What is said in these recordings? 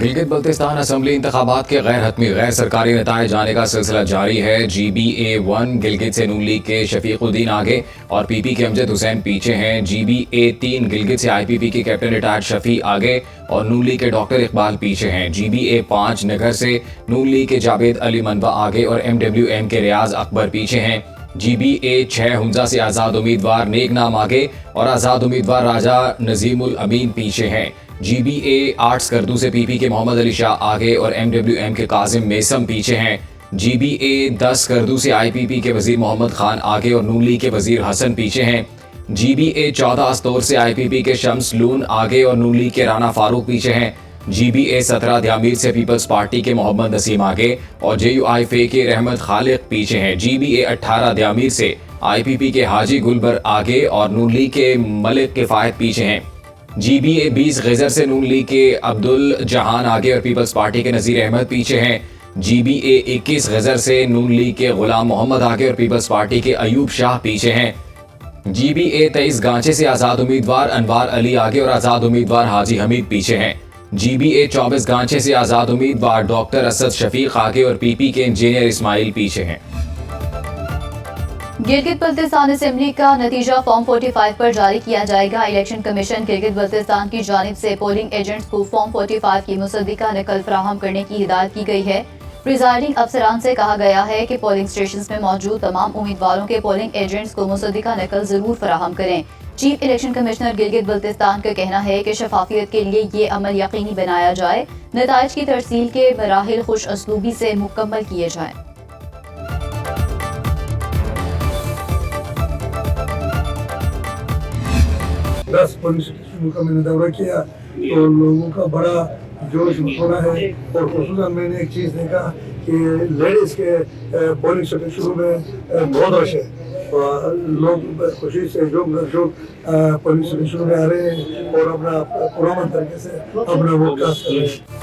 Gilgit Baltistan assembly इंतखाबात के गैर हतमी गैर सरकारी नताए जाने का सिलसिला जारी है। GBA1 गिलगित से नून लीग के शफीकुद्दीन आगे और PP के अमजद हुसैन पीछे हैं। GBA3 गिलगित से IPP के कैप्टन रिटायर्ड शफी आगे और नून लीग के डॉक्टर इकबाल पीछे हैं। GBA5 नगर से नून लीग के जावेद अली मनवा आगे और MWM के रियाज अकबर पीछे हैं। GBA6 हुंजा से आज़ाद उम्मीदवार नेक नाम आगे और आज़ाद उम्मीदवार राजा नजीमुल अमीन पीछे हैं। GBA8 स्कर्दू से PP के मोहम्मद अली शाह आगे और MWM के काजिम मेसम पीछे हैं। GBA10 स्कर्दू से IPP के वजीर मोहम्मद खान आगे और नून लीग के वजीर हसन पीछे हैं। GBA14 अस्तौर से IPP के शम्स लून आगे और नून लीग के राना फारूक पीछे हैं। GBA17 ध्यामीर से पीपल्स पार्टी के मोहम्मद नसीम आगे और JUI के रहमत खालिक पीछे हैं। GBA18 ध्यामीर से IPP के हाजी गुलबर आगे और नून लीग के मलिक किफायत पीछे हैं। GBA20 गजर से नून लीग के अब्दुल जहान आगे और पीपल्स पार्टी के नजीर अहमद पीछे हैं। GBA21 गजर से नून लीग के गुलाम मोहम्मद आगे और पीपल्स पार्टी के अयूब शाह पीछे हैं। GBA23 गांचे से आज़ाद उम्मीदवार अनवार अली आगे और आज़ाद उम्मीदवार हाजी हमीद पीछे हैं। GBA24 गांचे से आज़ाद उम्मीदवार डॉक्टर असद शफीक आगे और PP के इंजीनियर इस्माइल पीछे हैं। गिलगित बल्तिस्तान असेंबली का नतीजा फॉर्म 45 पर जारी किया जाएगा। इलेक्शन कमीशन गिलगित बल्तिस्तान की जानिब से पोलिंग एजेंट्स को फॉर्म 45 की मुसद्दिका नकल फराहम करने की हिदायत की गई है। प्रिजाइडिंग अफसरान से कहा गया है कि पोलिंग स्टेशन में मौजूद तमाम उम्मीदवारों के पोलिंग एजेंट्स को मुसद्दिका नकल जरूर फराहम करें। Chief election commissioner Gilgit Baltistan का कहना है कि शफाफियत के लिए ये अमल यकीनी बनाया जाए, नताइज की तरसील के मराहिल खुश असलूबी से मुकम्मल किए जाएं। दस पुलिस स्टेशनों का मैंने दौरा किया तो लोगों का बड़ा जोश होना है और खुसूसन मैंने एक चीज़ देखा कि लेडीज़ के पोलिंग स्टेशनों में बहुत रश है और लोग खुशी से जो पोलिंग स्टेशनों में आ रहे हैं और अपना पुराना तरीके से अपना वोट कास्ट कर रहे हैं।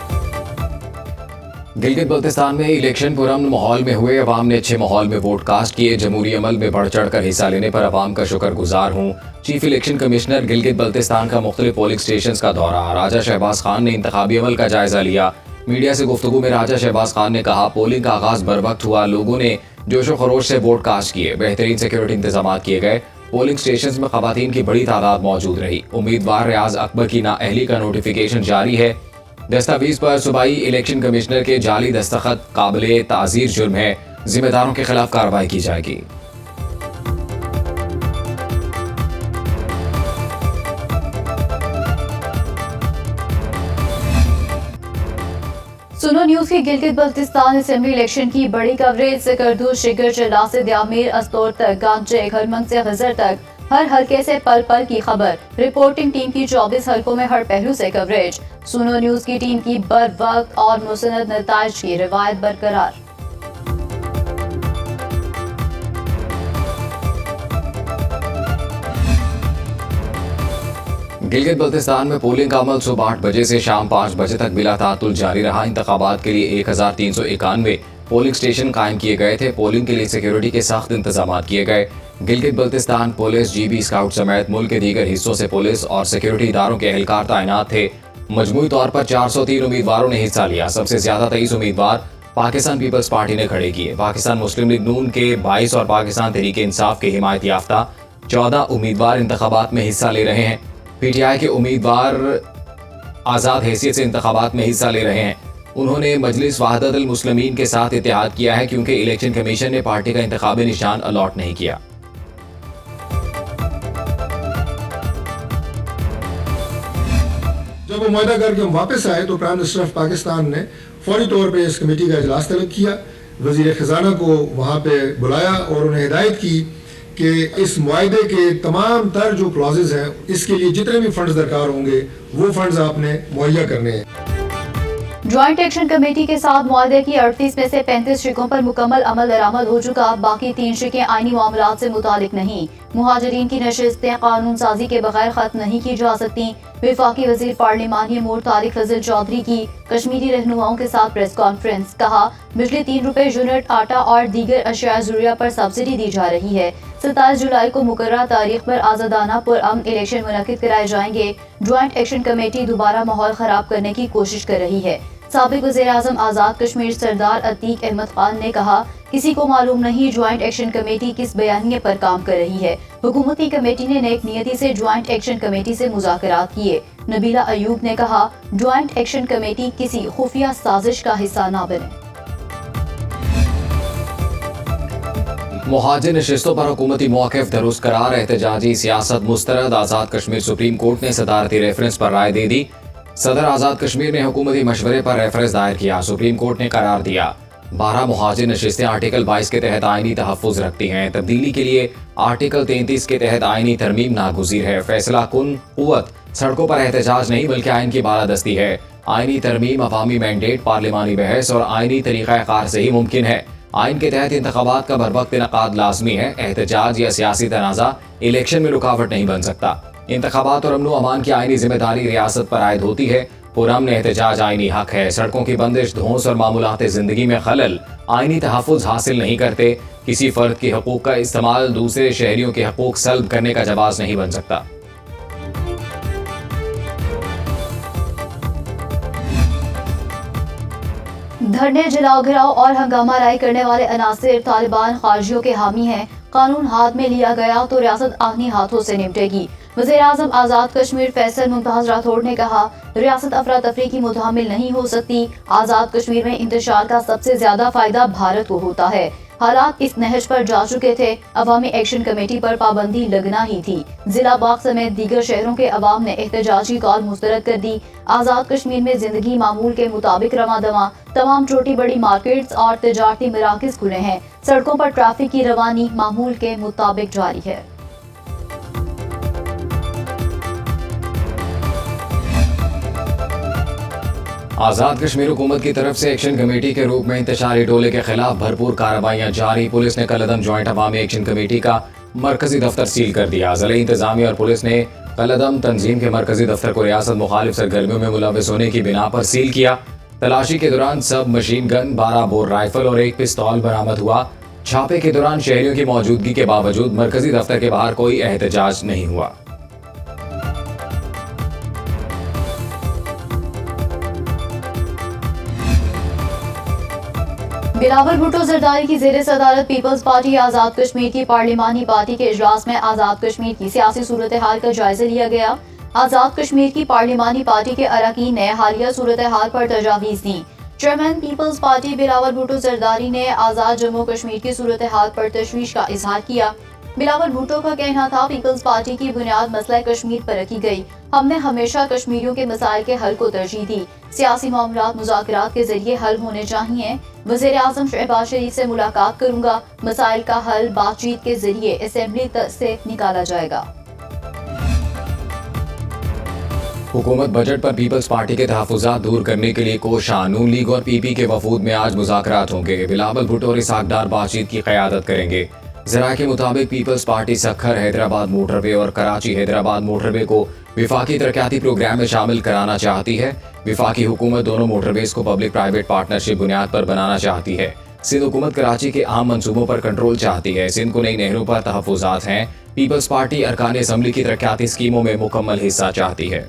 गिलगित बल्तिस्तान में इलेक्शन पुरअमन माहौल में हुए। अवाम ने अच्छे माहौल में वोट कास्ट किए। जमहूरी अमल में बढ़ चढ़ कर हिस्सा लेने पर अवाम का शुक्रगुजार हूँ। Chief election commissioner Gilgit Baltistan का मुख्तलिफ पोलिंग स्टेशन का दौरा। राजा शहबाज खान ने इंतखाबी अमल का जायजा लिया। मीडिया से गुफ्तगू में राजा शहबाज खान ने कहा, पोलिंग का आगाज बर वक्त हुआ। लोगों ने जोशो खरोश से वोट कास्ट किए। बेहतरीन सिक्योरिटी इंतजाम किए गए। पोलिंग स्टेशन में खवातीन की बड़ी तादाद मौजूद रही। उम्मीदवार रियाज अकबर की नाअहली का नोटिफिकेशन जारी है। दस्तावेज पर सूबाई इलेक्शन कमिश्नर के जाली दस्तखत काबिले ताज़ीर जुर्म है। जिम्मेदारों के खिलाफ कार्रवाई की जाएगी। सुनो न्यूज की गिलगित बल्तिस्तान असेंबली इलेक्शन की बड़ी कवरेज से करदू शिगर चला से द्यामीर अस्तौर तक गांचे घरमंग से गजर तक हर हल्के से पल पल की खबर। रिपोर्टिंग टीम की 24 हल्कों में हर पहलू से कवरेज। सुनो न्यूज की टीम की बर वक्त और मुसनद नताइज की रिवायत बरकरार। गिलगित बल्तिस्तान में पोलिंग का अमल सुबह 8 बजे से शाम 5 बजे तक बिला तातुल जारी रहा। इंतखाबात के लिए 1391 पोलिंग स्टेशन कायम किए गए थे। पोलिंग के लिए सिक्योरिटी के सख्त इंतजाम किए गए। Gilgit Baltistan police, GB scout समेत मुल्क के दीगर हिस्सों से पुलिस और सिक्योरिटी इदारों के एहलकार तैनात थे। मजमूई तौर पर 403 उम्मीदवारों ने हिस्सा लिया। सबसे ज्यादा 23 उम्मीदवार पाकिस्तान पीपल्स पार्टी ने खड़े किए। पाकिस्तान मुस्लिम लीग नून के 22 और पाकिस्तान तहरीक इंसाफ के हिमायत याफ्ता 14 उम्मीदवार इंतखाबात में हिस्सा ले रहे हैं। PTI के उम्मीदवार आज़ाद हैसियत से इंतखाबात में हिस्सा ले रहे हैं। उन्होंने मजलिस वहदतुल मुस्लिमीन के साथ इत्तेहाद किया है क्योंकि इलेक्शन कमीशन ने पार्टी का इंतखाबी निशान अलॉट नहीं किया। जब वो मुआहदा करके हम वापस आए तो प्राइम मिनिस्टर ऑफ पाकिस्तान ने फौरी तौर पे इस कमेटी का इजलास तलब किया। वजीर खजाना को वहाँ पे बुलाया और उन्हें हिदायत की कि इस मुआहदे के तमाम तर जो क्लॉजेज हैं, इसके लिए जितने भी फंड्स दरकार होंगे वो फंड्स आपने मुहैया करने हैं। ज्वाइंट एक्शन कमेटी के साथ मुआहदे की 38 में से 35 शिकों पर मुकम्मल अमल दरामद हो चुका। बाकी 3 शिकें आईनी मामलात से मुतालिक नहीं। मुहाजिरीन की नशिस्तें कानून साजी के बगैर खत्म नहीं की जा सकती। वफाकी वजीर पार्लिमानी अमूर तारिक फजल चौधरी की कश्मीरी रहनुमाओं के साथ प्रेस कॉन्फ्रेंस। कहा, बिजली 3 रुपए यूनिट, आटा और दीगर अशिया ज़रूरिया पर सब्सिडी दी जा रही है। 27 जुलाई को मुकर्रर तारीख पर आज़ादाना पुरअमन इलेक्शन मुनक्किद कराए जाएंगे। ज्वाइंट एक्शन कमेटी दोबारा माहौल खराब करने की कोशिश कर रही है। साबिक वज़ीर-ए-आज़म आज़ाद कश्मीर सरदार अतीक अहमद खान ने कहा, किसी को मालूम नहीं ज्वाइंट एक्शन कमेटी किस बयानिए पर काम कर रही है। हुकूमती कमेटी ने नेक नियति से ज्वाइंट एक्शन कमेटी से मुज़ाकरात किए। नबीला अयूब ने कहा, ज्वाइंट एक्शन कमेटी किसी खुफिया साजिश का हिस्सा न बने। मुहाजिर नशिस्तों पर हुकूमती मौक़िफ़ दुरुस्त करार, एहतजाजी सियासत मुस्तरद। आज़ाद कश्मीर सुप्रीम कोर्ट ने सदारती रेफरेंस पर राय दे दी। सदर आज़ाद कश्मीर ने हुकूमती मशवरे पर रेफरेंस दायर किया। सुप्रीम कोर्ट ने करार दिया 12 मुहाजिर नशिस्तें आर्टिकल 22 के तहत आइनी तहफ़्फ़ुज़ रखती हैं। तब्दीली के लिए आर्टिकल 33 के तहत आइनी तरमीम नागुज़ीर है। फैसला कुन क़ुव्वत सड़कों पर एहतजाज नहीं बल्कि आइन की बालादस्ती है। आइनी तरमीम, अवामी मैंडेट, पार्लिमानी बहस और आइनी तरीक़ाकार से ही मुमकिन है। आइन के तहत इंतख़ाबात का बरवक्त इनक़ाद लाज़मी है। एहतजाज या सियासी तनाज़ा इलेक्शन में रुकावट नहीं बन सकता। इंतख़ाबात और अमन अमान की आइनी जिम्मेदारी रियासत पर आयद होती है। पुरअमन एहतजाज आइनी हक है। सड़कों की बंदिश, धौंस और मामूलाते ज़िंदगी में खलल आइनी तहफ़्फ़ुज़ हासिल नहीं करते। किसी फ़र्द के हकूक़ का इस्तेमाल दूसरे शहरियों के हकूक़ सल्ब करने का जवाज़ नहीं बन सकता। धरने, जलाओ घिराव और हंगामा राय करने वाले अनासिर तालिबान खारजियों के हामी हैं। कानून हाथ में लिया गया तो रियासत आहनी हाथों से निपटेगी। वज़ीर-ए-आज़म आज़ाद कश्मीर फैसल मुमताज़ राठौड़ ने कहा, रियासत अफरा तफरी की मुतामिल नहीं हो सकती। आज़ाद कश्मीर में इंतशार का सबसे ज्यादा फायदा भारत को होता है। हालात इस नहज पर जा चुके थे। अवामी एक्शन कमेटी पर पाबंदी लगना ही थी। जिला बाग समेत दीगर शहरों के अवाम ने एहतजाजी कॉल मुस्तरद कर दी। आज़ाद कश्मीर में जिंदगी मामूल के मुताबिक रवादवा। तमाम छोटी बड़ी मार्केट्स और तजारती मराकज़ खुले हैं। सड़कों पर ट्रैफिक की रवानी मामूल के मुताबिक जारी है। आज़ाद कश्मीर हुकूमत की तरफ से एक्शन कमेटी के रूप में इंतशारी टोले के खिलाफ भरपूर कार्रवाइयाँ जारी। पुलिस ने कलअदम ज्वाइंट अवामी एक्शन कमेटी का मरकजी दफ्तर सील कर दिया। ज़िला इंतजामिया और पुलिस ने कलअदम तंजीम के मरकजी दफ्तर को रियासत मुखालिफ सरगर्मियों में मुलविस होने की बिना पर सील किया। तलाशी के दौरान सब मशीन गन, 12 बोर राइफल और 1 पिस्तौल बरामद हुआ। छापे के दौरान शहरियों की मौजूदगी के बावजूद मरकजी दफ्तर के बाहर कोई एहतजाज नहीं हुआ। बिलावल भुट्टो जरदारी की ज़ेरे सदारत पीपल्स पार्टी आज़ाद कश्मीर की पार्लिमानी पार्टी के इजलास में आज़ाद कश्मीर की सियासी सूरत हाल का जायजा लिया गया। आज़ाद कश्मीर की पार्लिमानी पार्टी के अरकान ने हालिया सूरत हाल पर तजावीज़ दी। चेयरमैन पीपल्स पार्टी बिलावल भुट्टो जरदारी ने आज़ाद जम्मू कश्मीर की सूरत हाल पर तशवीश का इजहार किया। बिलावल भुट्टो का कहना था, पीपल्स पार्टी की बुनियाद मसला कश्मीर पर रखी गई। हमने हमेशा कश्मीरियों के मसाइल के हल को तरजीह दी। सियासी मामलात मुज़ाकरात के जरिए हल होने चाहिए। वज़ीर-ए-आज़म शहबाज शरीफ से मुलाकात करूंगा। मसाइल का हल बातचीत के जरिए असेंबली से निकाला जाएगा। हुकूमत बजट पर पीपल्स पार्टी के तहफ़्फ़ुज़ात दूर करने के लिए कोशा। नून लीग और पीपी के वफूद में आज मुज़ाकरात होंगे। बिलावल भुट्टो और इसहाक डार बातचीत की क़यादत करेंगे। ज़राए के मुताबिक पीपल्स पार्टी सक्खर हैदराबाद मोटरवे और कराची हैदराबाद मोटरवे को विफाकी तरक्याती प्रोग्राम में शामिल कराना चाहती है। विफाकी हुकूमत दोनों मोटरवेज को पब्लिक प्राइवेट पार्टनरशिप बुनियाद पर बनाना चाहती है। सिंध हुकूमत कराची के अहम मंसूबों पर कंट्रोल चाहती है। सिंध को नई नहरों पर तहफ़्फ़ुज़ात हैं। पीपल्स पार्टी अरकान असम्बली की तरक्याती स्कीमों में मुकम्मल हिस्सा चाहती है।